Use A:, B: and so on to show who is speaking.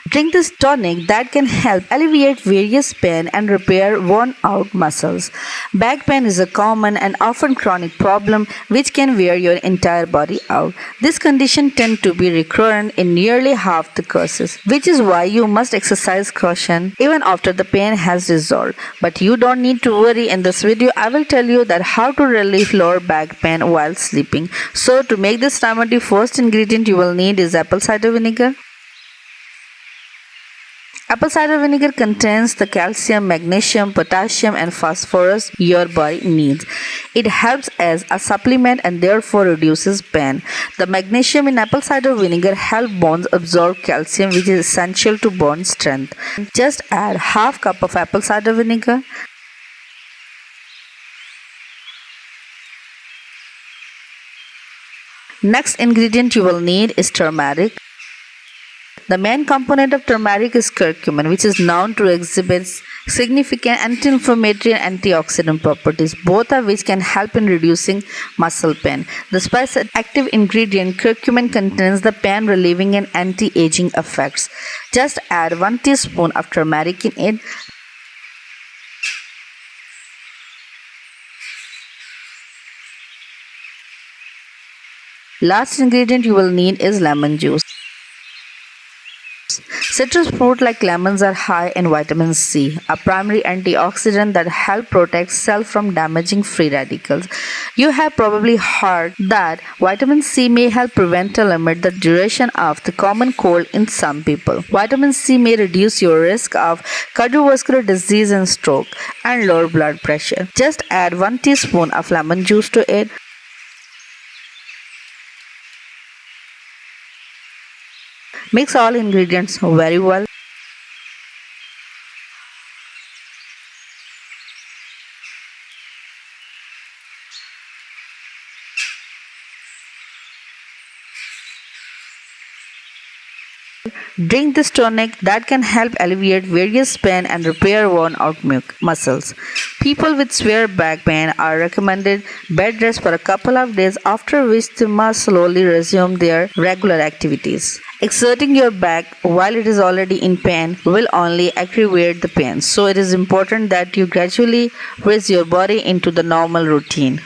A: Drink this tonic that can help alleviate various pain and repair worn out muscles. Back pain is a common and often chronic problem which can wear your entire body out. This condition tends to be recurrent in nearly half the cases, which is why you must exercise caution even after the pain has resolved. But you don't need to worry. In this video, I will tell you that how to relieve lower back pain while sleeping. So to make this remedy, first ingredient you will need is apple cider vinegar. Apple cider vinegar contains the calcium, magnesium, potassium and phosphorus your body needs. It helps as a supplement and therefore reduces pain. The magnesium in apple cider vinegar helps bones absorb calcium, which is essential to bone strength. Just add half cup of apple cider vinegar. Next ingredient you will need is turmeric. The main component of turmeric is curcumin, which is known to exhibit significant anti-inflammatory and antioxidant properties, both of which can help in reducing muscle pain. The special active ingredient curcumin contains the pain-relieving and anti-aging effects. Just add 1 teaspoon of turmeric in it. Last ingredient you will need is lemon juice. Citrus fruit like lemons are high in vitamin C, a primary antioxidant that helps protect cells from damaging free radicals. You have probably heard that vitamin C may help prevent or limit the duration of the common cold in some people. Vitamin C may reduce your risk of cardiovascular disease and stroke and lower blood pressure. Just add 1 teaspoon of lemon juice to it. Mix all ingredients very well. Drink this tonic that can help alleviate various pain and repair worn out muscles. People with severe back pain are recommended bed rest for a couple of days, after which they must slowly resume their regular activities. Exerting your back while it is already in pain will only aggravate the pain, so it is important that you gradually raise your body into the normal routine.